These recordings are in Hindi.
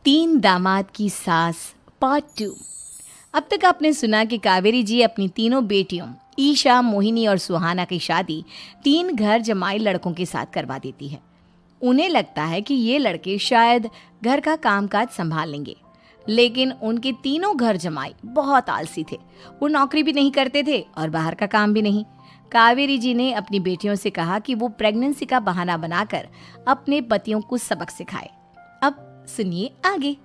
तीन दामाद की सास पार्ट 2। अब तक आपने सुना कि कावेरी जी अपनी तीनों बेटियों ईशा, मोहिनी और सुहाना की शादी तीन घर जमाई लड़कों के साथ करवा देती है। उन्हें लगता है कि ये लड़के शायद घर का कामकाज संभाल लेंगे, लेकिन उनके तीनों घर जमाई बहुत आलसी थे। वो नौकरी भी नहीं करते थे और बाहर का काम भी नहीं। कावेरी जी ने अपनी बेटियों से कहा कि वो प्रेगनेंसी का बहाना बनाकर अपने पतियों को सबक सिखाए। अब सुनिए आगे।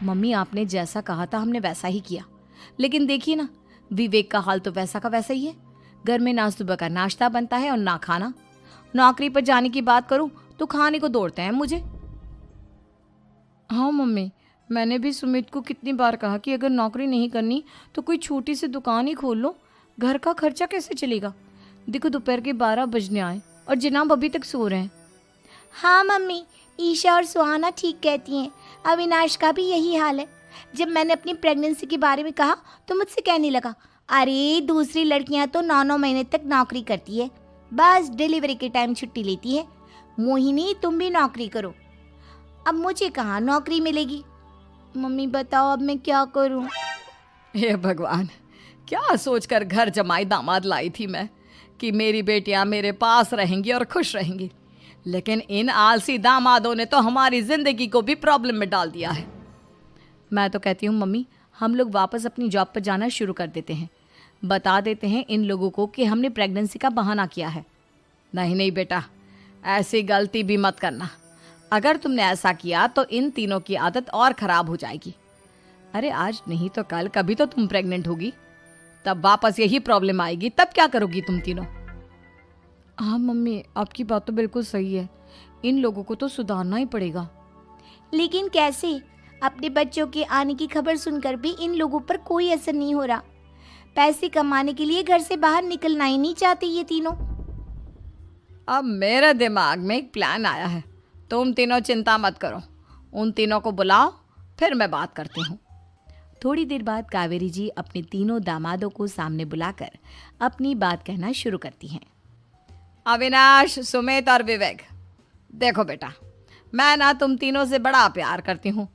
मम्मी, आपने जैसा कहा था हमने वैसा ही किया, लेकिन देखिए ना, विवेक का हाल तो वैसा का वैसा ही है। घर में ना सुबह का नाश्ता बनता है और ना खाना। नौकरी पर जाने की बात करूं तो खाने को दौड़ते हैं मुझे। हाँ मम्मी, मैंने भी सुमित को कितनी बार कहा कि अगर नौकरी नहीं करनी तो कोई छोटी सी दुकान ही खोल लो, घर का खर्चा कैसे चलेगा। देखो दोपहर के 12 बजने आए और जनाब अभी तक सो रहे हैं। हाँ मम्मी, ईशा और सुहाना ठीक कहती हैं। अविनाश का भी यही हाल है। जब मैंने अपनी प्रेगनेंसी के बारे में कहा तो मुझसे कहने लगा, अरे दूसरी लड़कियां तो 9-9 महीने तक नौकरी करती है, बस डिलीवरी के टाइम छुट्टी लेती है। मोहिनी, तुम भी नौकरी करो। अब मुझे कहाँ नौकरी मिलेगी। मम्मी बताओ अब मैं क्या करूँ। हे भगवान, क्या सोचकर घर जमाई दामाद लाई थी मैं कि मेरी बेटियां मेरे पास रहेंगी और खुश रहेंगी, लेकिन इन आलसी दामादों ने तो हमारी जिंदगी को भी प्रॉब्लम में डाल दिया है। मैं तो कहती हूँ मम्मी, हम लोग वापस अपनी जॉब पर जाना शुरू कर देते हैं। बता देते हैं इन लोगों को कि हमने प्रेगनेंसी का बहाना किया है। नहीं नहीं बेटा, ऐसी गलती भी मत करना। अगर तुमने ऐसा किया तो इन तीनों की आदत और ख़राब हो जाएगी। अरे आज नहीं तो कल कभी तो तुम प्रेग्नेंट होगी, तब वापस यही प्रॉब्लम आएगी। तब क्या करोगी तुम तीनों। हाँ मम्मी, आपकी बात तो बिल्कुल सही है। इन लोगों को तो सुधारना ही पड़ेगा। लेकिन कैसे? अपने बच्चों के आने की खबर सुनकर भी इन लोगों पर कोई असर नहीं हो रहा। पैसे कमाने के लिए घर से बाहर निकलना ही नहीं चाहते ये तीनों। अब मेरे दिमाग में एक प्लान आया है। तुम तीनों चिंता मत करो, उन तीनों को बुलाओ, फिर मैं बात करती हूँ। थोड़ी देर बाद कावेरी जी अपने तीनों दामादों को सामने बुलाकर अपनी बात कहना शुरू करती हैं। अविनाश, सुमित और विवेक, देखो बेटा, मैं ना तुम तीनों से बड़ा प्यार करती हूँ,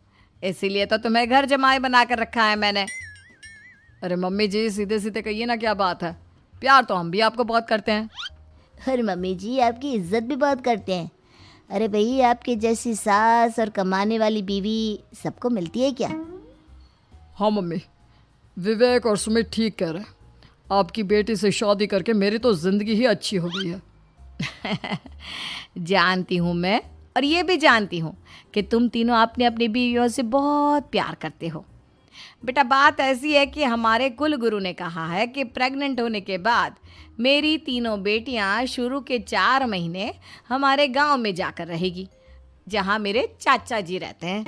इसीलिए तो तुम्हें घर जमाई बना कर रखा है मैंने। अरे मम्मी जी, सीधे सीधे कहिए ना, क्या बात है। प्यार तो हम भी आपको बहुत करते हैं। अरे मम्मी जी, आपकी इज्जत भी बहुत करते हैं। अरे भाई, आपके जैसी सास और कमाने वाली बीवी सबको मिलती है क्या? हाँ मम्मी, विवेक और सुमित ठीक कह रहे हैं। आपकी बेटी से शादी करके मेरी तो ज़िंदगी ही अच्छी हो गई है। जानती हूँ मैं, और ये भी जानती हूँ कि तुम तीनों अपने अपनी बीवियों से बहुत प्यार करते हो। बेटा, बात ऐसी है कि हमारे कुल गुरु ने कहा है कि प्रेग्नेंट होने के बाद मेरी तीनों बेटियाँ शुरू के 4 महीने हमारे गांव में जाकर रहेगी, जहाँ मेरे चाचा जी रहते हैं।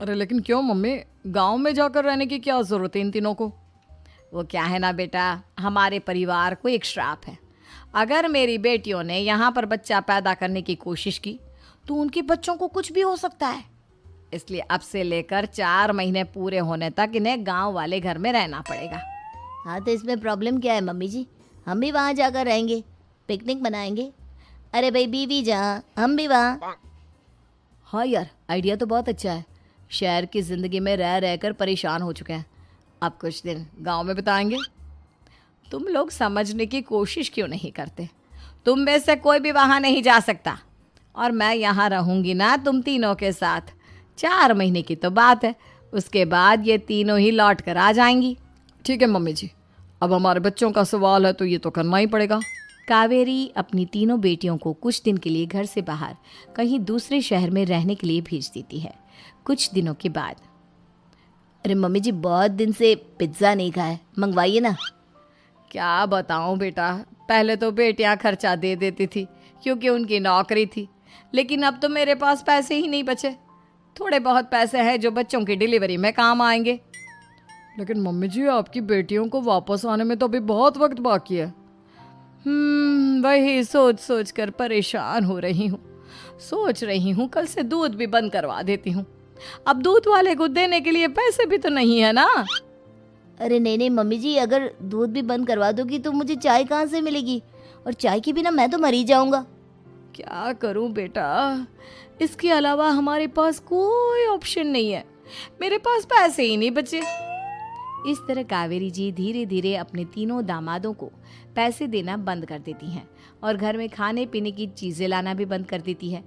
अरे लेकिन क्यों मम्मी, गांव में जाकर रहने की क्या ज़रूरत है इन तीनों को। वो क्या है ना बेटा, हमारे परिवार को एक श्राप है। अगर मेरी बेटियों ने यहाँ पर बच्चा पैदा करने की कोशिश की तो उनके बच्चों को कुछ भी हो सकता है। इसलिए अब से लेकर 4 महीने पूरे होने तक इन्हें गांव वाले घर में रहना पड़ेगा। हाँ तो इसमें प्रॉब्लम क्या है मम्मी जी? हम भी वहाँ जाकर रहेंगे, पिकनिक मनाएंगे। अरे भाई, बीवी जहाँ हम भी वहाँ। हाँ यार, आइडिया तो बहुत अच्छा है। शहर की ज़िंदगी में रह रहकर परेशान हो चुके हैं, अब कुछ दिन गांव में बिताएंगे। तुम लोग समझने की कोशिश क्यों नहीं करते। तुम में से कोई भी वहाँ नहीं जा सकता, और मैं यहाँ रहूँगी ना तुम तीनों के साथ। 4 महीने की तो बात है, उसके बाद ये तीनों ही लौट कर आ जाएंगी। ठीक है मम्मी जी, अब हमारे बच्चों का सवाल है तो ये तो करना ही पड़ेगा। कावेरी अपनी तीनों बेटियों को कुछ दिन के लिए घर से बाहर कहीं दूसरे शहर में रहने के लिए भेज देती है। कुछ दिनों के बाद, अरे मम्मी जी, बहुत दिन से पिज्ज़ा नहीं खाया, मंगवाइए ना। क्या बताऊं बेटा, पहले तो बेटियां खर्चा दे देती थी क्योंकि उनकी नौकरी थी, लेकिन अब तो मेरे पास पैसे ही नहीं बचे। थोड़े बहुत पैसे हैं जो बच्चों की डिलीवरी में काम आएंगे। लेकिन मम्मी जी, आपकी बेटियों को वापस आने में तो अभी बहुत वक्त बाकी है। वही सोच सोच कर परेशान हो रही हूँ। सोच रही हूँ कल से दूध भी बंद करवा देती हूँ। अब दूध वाले को देने के लिए पैसे भी तो नहीं है ना। अरे नहीं नहीं मम्मी जी, अगर दूध भी बंद करवा दोगी तो मुझे चाय कहाँ से मिलेगी? और चाय के बिना मैं तो मर ही जाऊंगा। क्या करूं बेटा, इसके अलावा हमारे पास कोई ऑप्शन नहीं है, मेरे पास पैसे ही नहीं बचे। इस तरह कावेरी जी धीरे धीरे अपने तीनों दामादों को पैसे देना बंद कर देती हैं और घर में खाने पीने की चीजें लाना भी बंद कर देती है।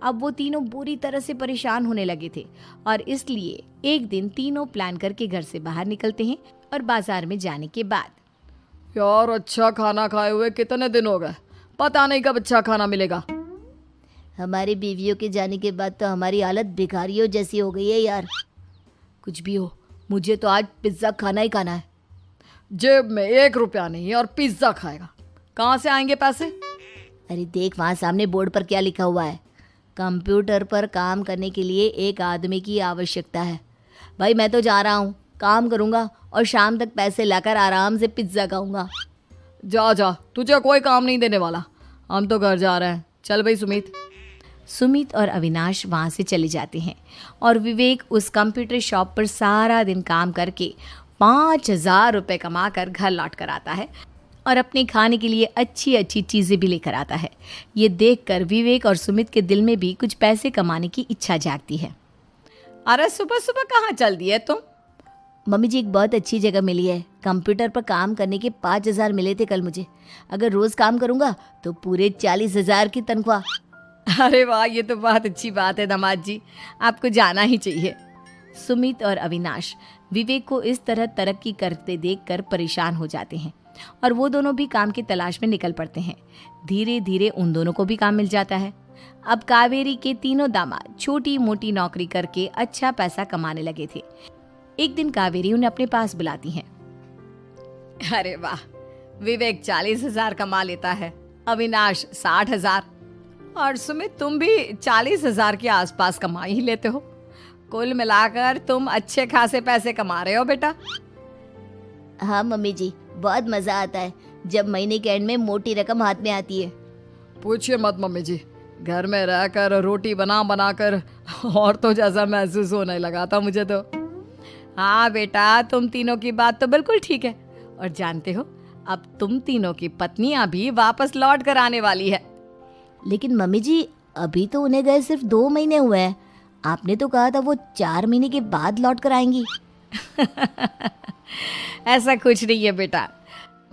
अब वो तीनों बुरी तरह से परेशान होने लगे थे और इसलिए एक दिन तीनों प्लान करके घर से बाहर निकलते हैं और बाजार में जाने के बाद यार अच्छा खाना खाए हुए कितने दिन हो गए, पता नहीं कब अच्छा खाना मिलेगा। हमारी बीवियों के जाने के बाद तो हमारी हालत भिखारियों जैसी हो गई है यार। कुछ भी हो, मुझे तो आज पिज्ज़ा खाना ही खाना है। जेब में 1 रुपया नहीं और पिज्जा खाएगा, कहाँ से आएंगे पैसे? अरे देख वहाँ सामने बोर्ड पर क्या लिखा हुआ है, कंप्यूटर पर काम करने के लिए एक आदमी की आवश्यकता है। भाई मैं तो जा रहा हूँ, काम करूँगा और शाम तक पैसे लाकर आराम से पिज्ज़ा खाऊंगा। जा जा, तुझे कोई काम नहीं देने वाला, हम तो घर जा रहे हैं। चल भाई सुमित। सुमित और अविनाश वहाँ से चले जाते हैं और विवेक उस कंप्यूटर शॉप पर सारा दिन काम करके 5,000 रुपये कमा कर घर लौट कर आता है और अपने खाने के लिए अच्छी अच्छी चीज़ें भी लेकर आता है। ये देखकर विवेक और सुमित के दिल में भी कुछ पैसे कमाने की इच्छा जागती है। अरे सुबह सुबह कहाँ चल दिए तुम? मम्मी जी एक बहुत अच्छी जगह मिली है, कंप्यूटर पर काम करने के 5,000 मिले थे कल मुझे। अगर रोज़ काम करूँगा तो पूरे 40,000 की तनख्वाह। अरे वाह, ये तो बहुत अच्छी बात है दामाद जी, आपको जाना ही चाहिए। सुमित और अविनाश विवेक को इस तरह तरक्की करते देखकर परेशान हो जाते हैं और वो दोनों भी काम की तलाश में निकल पड़ते हैं। धीरे धीरे उन दोनों को भी काम मिल जाता है। अब कावेरी के तीनों दामाद छोटी मोटी नौकरी करके अच्छा पैसा कमाने लगे थे। एक दिन कावेरी उन्हें अपने पास बुलाती हैं। अरे वाह, विवेक 40,000 कमा लेता है, अविनाश 60,000 और सुमित तुम भी 40,000 के आसपास कमा ही लेते हो। कुल मिलाकर तुम अच्छे खासे पैसे कमा रहे हो बेटा। हाँ मम्मी जी, बहुत मज़ा आता है जब महीने के एंड में मोटी रकम हाथ में आती है। पूछिए मत मम्मी जी, घर में रहकर रोटी बना बना कर और तो जैसा महसूस होने लगा था मुझे तो। हाँ बेटा, तुम तीनों की बात तो बिल्कुल ठीक है और जानते हो अब तुम तीनों की पत्नियां भी वापस लौट कर आने वाली है। लेकिन मम्मी जी अभी तो उन्हें गए सिर्फ 2 महीने हुए हैं, आपने तो कहा था वो 4 महीने के बाद लौट कर आएंगी। ऐसा कुछ नहीं है बेटा,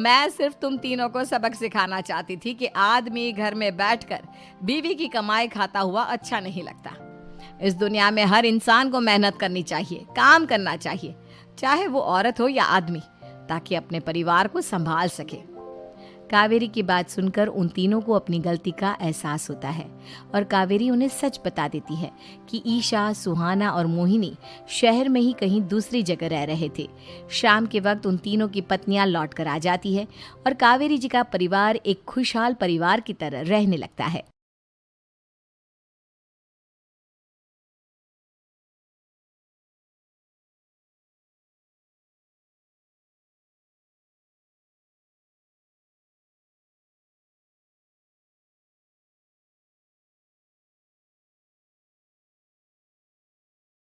मैं सिर्फ तुम तीनों को सबक सिखाना चाहती थी कि आदमी घर में बैठकर बीवी की कमाई खाता हुआ अच्छा नहीं लगता। इस दुनिया में हर इंसान को मेहनत करनी चाहिए, काम करना चाहिए, चाहे वो औरत हो या आदमी, ताकि अपने परिवार को संभाल सके। कावेरी की बात सुनकर उन तीनों को अपनी गलती का एहसास होता है और कावेरी उन्हें सच बता देती है कि ईशा, सुहाना और मोहिनी शहर में ही कहीं दूसरी जगह रह रहे थे। शाम के वक्त उन तीनों की पत्नियां लौट कर आ जाती है और कावेरी जी का परिवार एक खुशहाल परिवार की तरह रहने लगता है।